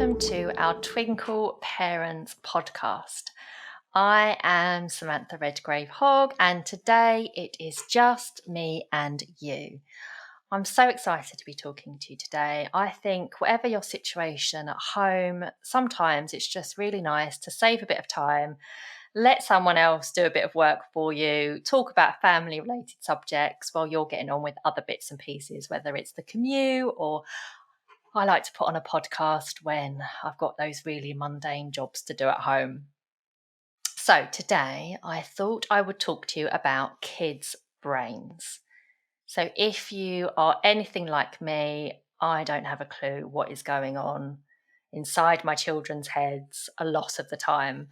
welcome to our Twinkl Parents podcast. I am Samantha Redgrave-Hogg, and today it is just me and you. I'm so excited to be talking to you today. I think whatever your situation at home, sometimes it's just really nice to save a bit of time, let someone else do a bit of work for you, talk about family related subjects while you're getting on with other bits and pieces, whether it's the commute or I like to put on a podcast when I've got those really mundane jobs to do at home. So today I thought I would talk to you about kids' brains. So if you are anything like me, I don't have a clue what is going on inside my children's heads a lot of the time.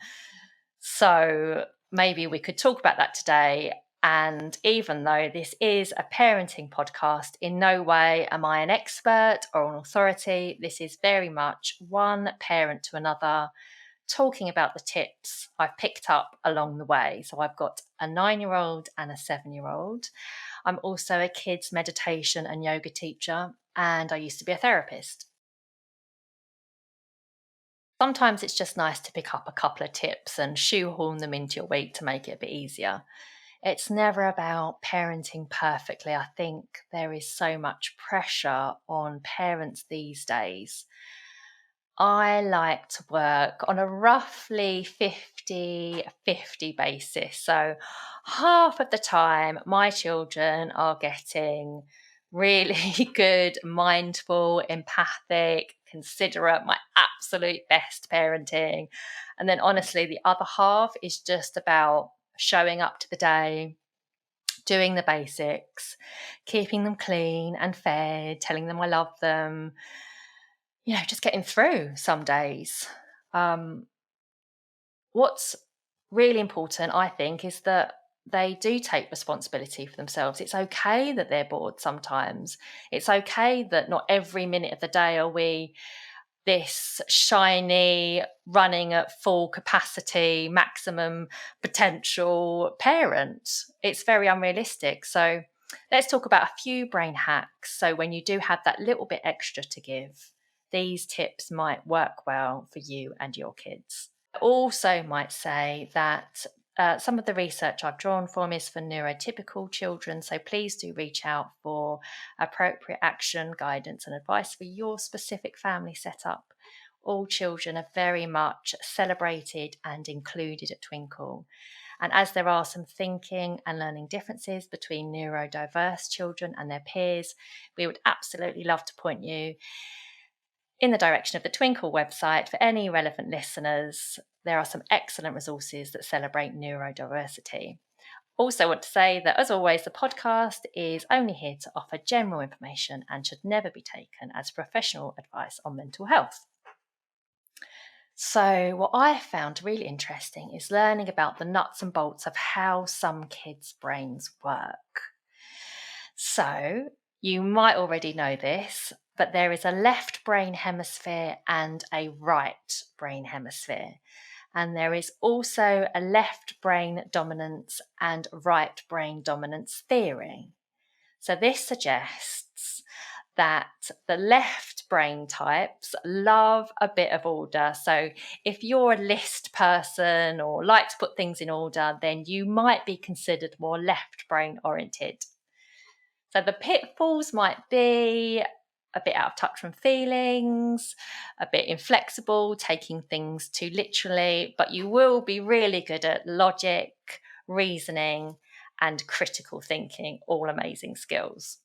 So maybe we could talk about that today. And even though this is a parenting podcast, in no way am I an expert or an authority. This is very much one parent to another talking about the tips I've picked up along the way. So I've got a 9-year-old and a 7-year-old. I'm also a kids meditation and yoga teacher, and I used to be a therapist. Sometimes it's just nice to pick up a couple of tips and shoehorn them into your week to make it a bit easier. It's never about parenting perfectly. I think there is so much pressure on parents these days. I like to work on a roughly 50-50 basis. So half of the time, my children are getting really good, mindful, empathic, considerate, my absolute best parenting. And then honestly, the other half is just about showing up to the day, doing the basics, keeping them clean and fed, telling them I love them, just getting through some days. What's really important, I think, is that they do take responsibility for themselves. It's okay that they're bored sometimes. It's okay that not every minute of the day are we this shiny, running at full capacity, maximum potential parent. It's very unrealistic. So let's talk about a few brain hacks. So when you do have that little bit extra to give, these tips might work well for you and your kids. I also might say that some of the research I've drawn from is for neurotypical children, so please do reach out for appropriate action, guidance, and advice for your specific family setup. All children are very much celebrated and included at Twinkl. And as there are some thinking and learning differences between neurodiverse children and their peers, we would absolutely love to point you in the direction of the Twinkl website for any relevant listeners. There are some excellent resources that celebrate neurodiversity. Also want to say that, as always, the podcast is only here to offer general information and should never be taken as professional advice on mental health. So what I found really interesting is learning about the nuts and bolts of how some kids' brains work. So you might already know this, but there is a left brain hemisphere and a right brain hemisphere. And there is also a left brain dominance and right brain dominance theory. So this suggests that the left brain types love a bit of order. So if you're a list person or like to put things in order, then you might be considered more left brain oriented. So the pitfalls might be a bit out of touch from feelings, a bit inflexible, taking things too literally, but you will be really good at logic, reasoning, and critical thinking, all amazing skills.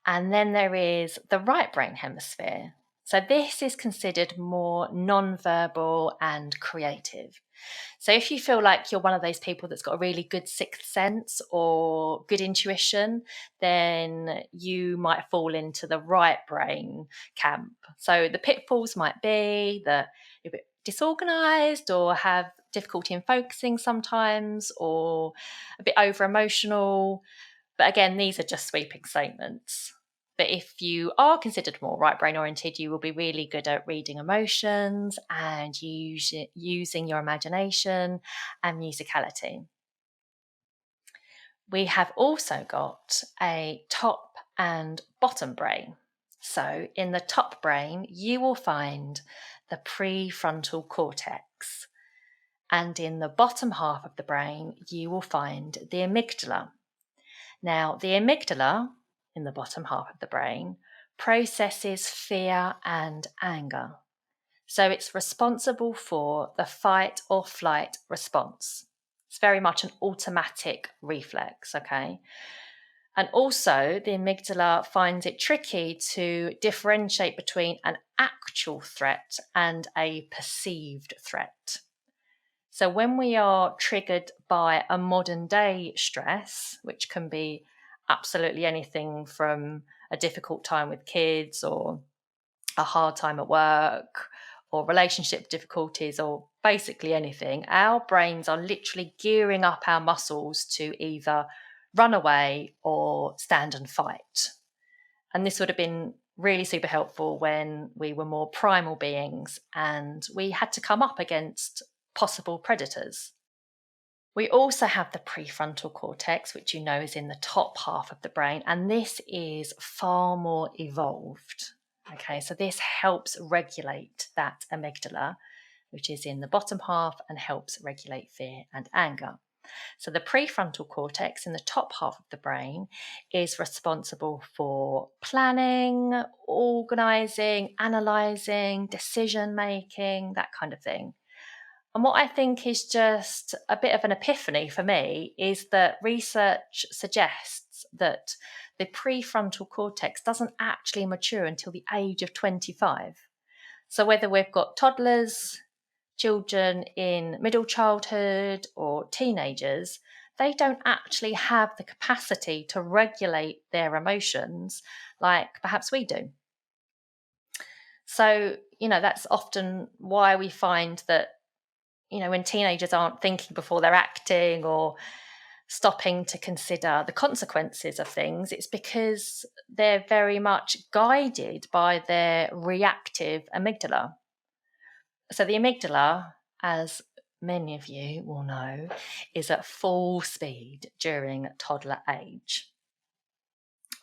And then there is the right brain hemisphere. So this is considered more non-verbal and creative. So if you feel like you're one of those people that's got a really good sixth sense or good intuition, then you might fall into the right brain camp. So the pitfalls might be that you're a bit disorganized or have difficulty in focusing sometimes or a bit over emotional. But again, these are just sweeping statements. But if you are considered more right brain oriented, you will be really good at reading emotions and using your imagination and musicality. We have also got a top and bottom brain. So in the top brain, you will find the prefrontal cortex. And in the bottom half of the brain, you will find the amygdala. Now, the amygdala in the bottom half of the brain processes fear and anger. So it's responsible for the fight or flight response. It's very much an automatic reflex, okay? And also, the amygdala finds it tricky to differentiate between an actual threat and a perceived threat. So, when we are triggered by a modern day stress, which can be absolutely anything from a difficult time with kids or a hard time at work or relationship difficulties or basically anything, our brains are literally gearing up our muscles to either run away or stand and fight. And this would have been really super helpful when we were more primal beings and we had to come up against possible predators. We also have the prefrontal cortex, which you know is in the top half of the brain, and this is far more evolved. Okay, so this helps regulate that amygdala, which is in the bottom half and helps regulate fear and anger. So the prefrontal cortex in the top half of the brain is responsible for planning, organizing, analyzing, decision making, that kind of thing. And what I think is just a bit of an epiphany for me is that research suggests that the prefrontal cortex doesn't actually mature until the age of 25. So whether we've got toddlers, children in middle childhood, or teenagers, they don't actually have the capacity to regulate their emotions like perhaps we do. So, that's often why we find that when teenagers aren't thinking before they're acting or stopping to consider the consequences of things, it's because they're very much guided by their reactive amygdala. So the amygdala, as many of you will know, is at full speed during toddler age.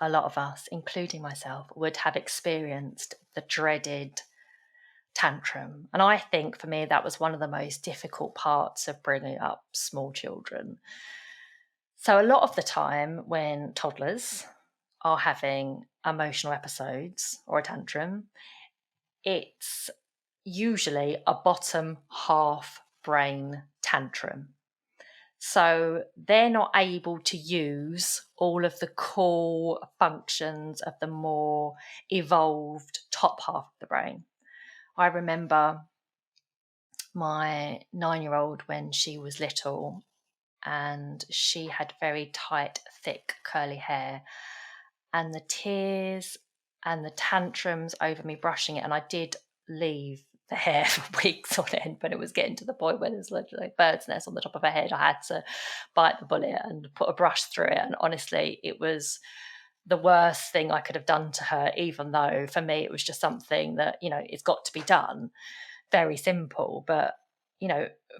A lot of us, including myself, would have experienced the dreaded tantrum. And I think for me, that was one of the most difficult parts of bringing up small children. So, a lot of the time when toddlers are having emotional episodes or a tantrum, it's usually a bottom half brain tantrum. So, they're not able to use all of the core functions of the more evolved top half of the brain. I remember my 9-year-old when she was little, and she had very tight, thick, curly hair, and the tears and the tantrums over me brushing it. And I did leave the hair for weeks on end, but it was getting to the point where there was literally like bird's nest on the top of her head. I had to bite the bullet and put a brush through it. And honestly, it was the worst thing I could have done to her, even though for me it was just something that, it's got to be done. Very simple. But,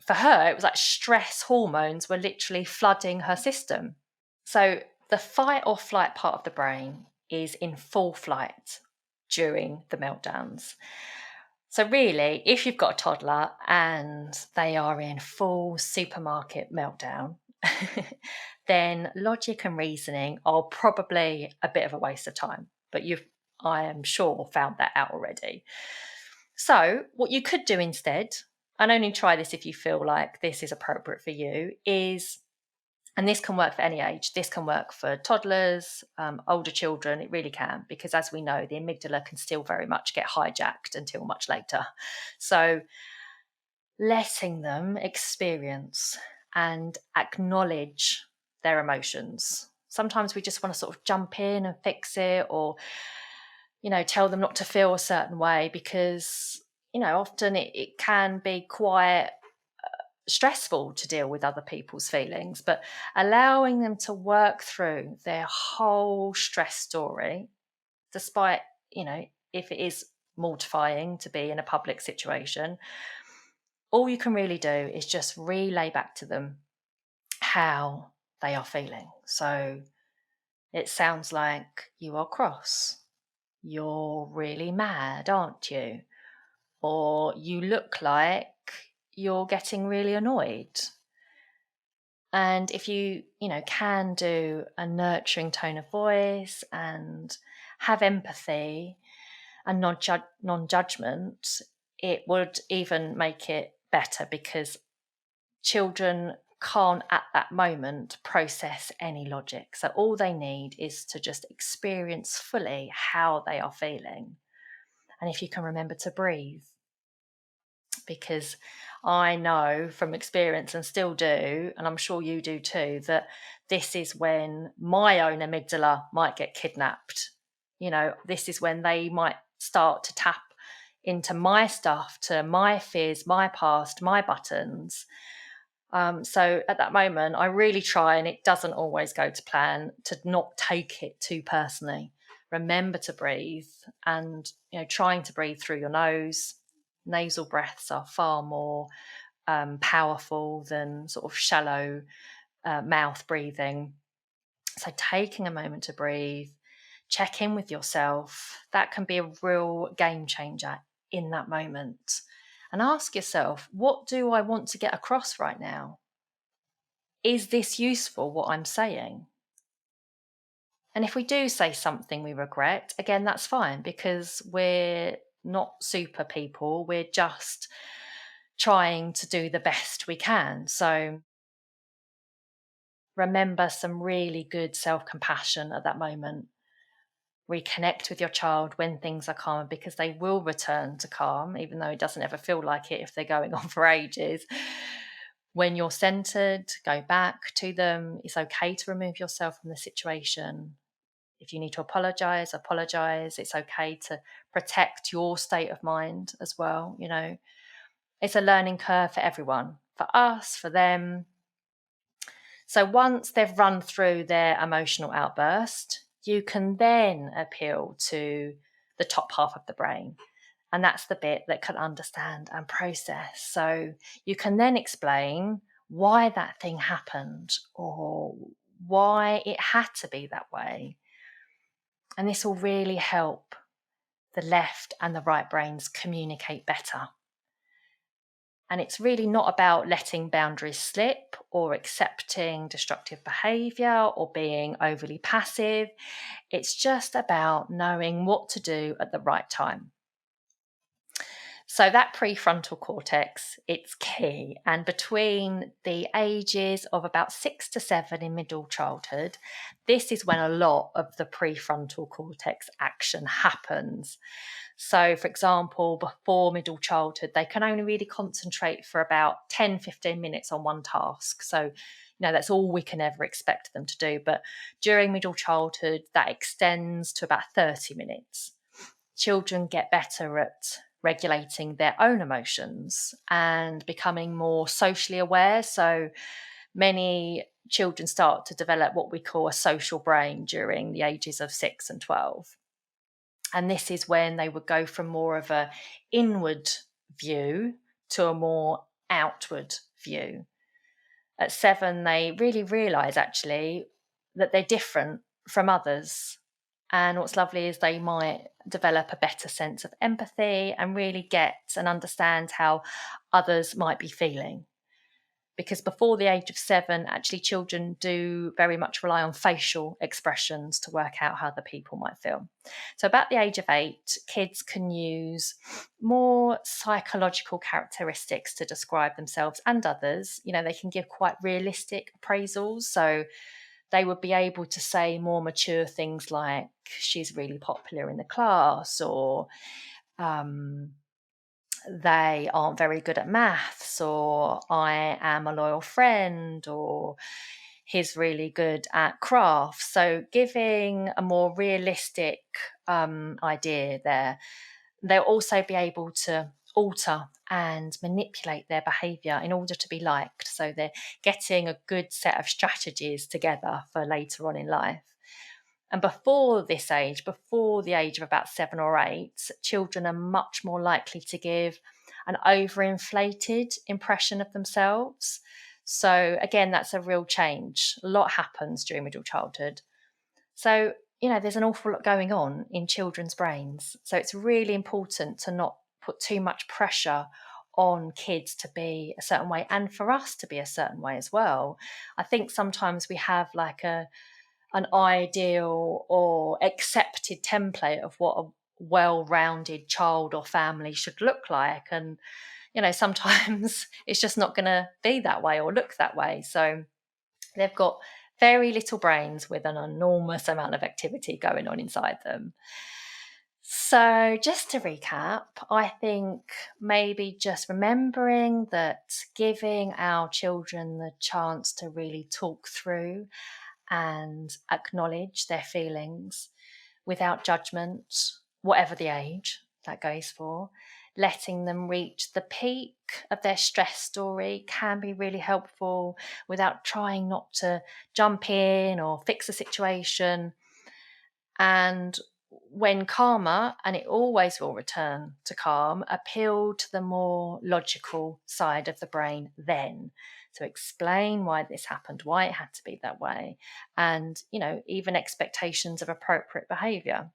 for her, it was like stress hormones were literally flooding her system. So the fight or flight part of the brain is in full flight during the meltdowns. So really, if you've got a toddler and they are in full supermarket meltdown, then logic and reasoning are probably a bit of a waste of time. But I am sure, found that out already. So what you could do instead, and only try this if you feel like this is appropriate for you, is, and this can work for any age, this can work for toddlers, older children, it really can, because as we know, the amygdala can still very much get hijacked until much later. So letting them experience and acknowledge their emotions. Sometimes we just want to sort of jump in and fix it, or, tell them not to feel a certain way, because, often it can be quite stressful to deal with other people's feelings. But allowing them to work through their whole stress story, despite, if it is mortifying to be in a public situation, all you can really do is just relay back to them how they are feeling. So it sounds like you are cross, You're really mad, aren't you? Or you look like you're getting really annoyed. And if you can do a nurturing tone of voice and have empathy and non-judgment, it would even make it better, because children can't at that moment process any logic. So all they need is to just experience fully how they are feeling. And if you can remember to breathe, because I know from experience, and still do, and I'm sure you do too, that this is when my own amygdala might get kidnapped. This is when they might start to tap into my stuff, to my fears, my past, my buttons. So at that moment, I really try, and it doesn't always go to plan, to not take it too personally. Remember to breathe, and trying to breathe through your nose. Nasal breaths are far more powerful than sort of shallow mouth breathing. So taking a moment to breathe, check in with yourself, that can be a real game changer in that moment. And ask yourself, what do I want to get across right now? Is this useful, what I'm saying? And if we do say something we regret, again, that's fine, because we're not super people. We're just trying to do the best we can. So remember some really good self-compassion at that moment. Reconnect with your child when things are calm, because they will return to calm, even though it doesn't ever feel like it if they're going on for ages. When you're centered, go back to them. It's okay to remove yourself from the situation. If you need to apologize, apologize. It's okay to protect your state of mind as well. It's a learning curve for everyone, for us, for them. So once they've run through their emotional outburst, you can then appeal to the top half of the brain. And that's the bit that can understand and process. So you can then explain why that thing happened, or why it had to be that way. And this will really help the left and the right brains communicate better. And it's really not about letting boundaries slip or accepting destructive behaviour or being overly passive. It's just about knowing what to do at the right time. So that prefrontal cortex, it's key. And between the ages of about 6 to 7 in middle childhood, this is when a lot of the prefrontal cortex action happens. So, for example, before middle childhood, they can only really concentrate for about 10, 15 minutes on one task. So, that's all we can ever expect them to do. But during middle childhood, that extends to about 30 minutes. Children get better at regulating their own emotions and becoming more socially aware. So many children start to develop what we call a social brain during the ages of 6 and 12. And this is when they would go from more of an inward view to a more outward view. At 7, they really realise actually that they're different from others. And what's lovely is they might develop a better sense of empathy and really get and understand how others might be feeling. Because before the age of 7, actually children do very much rely on facial expressions to work out how the people might feel. So about the age of 8, kids can use more psychological characteristics to describe themselves and others. They can give quite realistic appraisals. So they would be able to say more mature things like, she's really popular in the class, or they aren't very good at maths, or I am a loyal friend, or he's really good at crafts. So giving a more realistic idea there. They'll also be able to alter and manipulate their behaviour in order to be liked. So they're getting a good set of strategies together for later on in life. And before this age, before the age of about 7 or 8, children are much more likely to give an overinflated impression of themselves. So again, that's a real change. A lot happens during middle childhood. So there's an awful lot going on in children's brains. So it's really important to not put too much pressure on kids to be a certain way and for us to be a certain way as well. I think sometimes we have like an ideal or accepted template of what a well-rounded child or family should look like. And, sometimes it's just not going to be that way or look that way. So they've got very little brains with an enormous amount of activity going on inside them. So, just to recap, I think maybe just remembering that giving our children the chance to really talk through and acknowledge their feelings without judgment, whatever the age that goes for, letting them reach the peak of their stress story can be really helpful without trying not to jump in or fix a situation. And when calmer, and it always will return to calm, appeal to the more logical side of the brain then. So explain why this happened, why it had to be that way, and, even expectations of appropriate behaviour.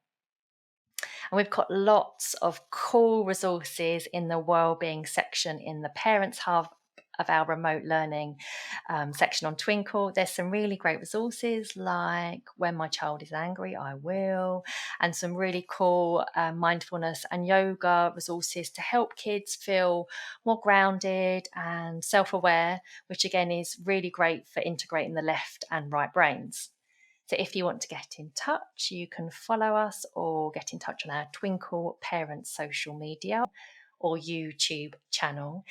And we've got lots of cool resources in the Wellbeing section in the Parents Hub of our remote learning section on Twinkl. There's some really great resources like When My Child is Angry, I Will, and some really cool mindfulness and yoga resources to help kids feel more grounded and self-aware, which again is really great for integrating the left and right brains. So if you want to get in touch, you can follow us or get in touch on our Twinkl Parents social media or YouTube channel.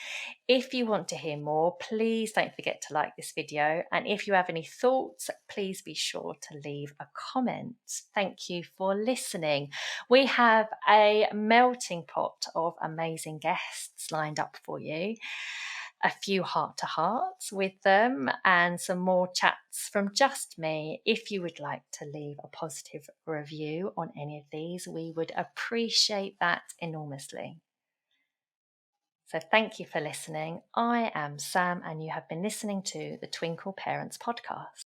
If you want to hear more, please don't forget to like this video. And if you have any thoughts, please be sure to leave a comment. Thank you for listening. We have a melting pot of amazing guests lined up for you. A few heart-to-hearts with them and some more chats from just me. If you would like to leave a positive review on any of these, we would appreciate that enormously. So thank you for listening. I am Sam, and you have been listening to the Twinkl Parents Podcast.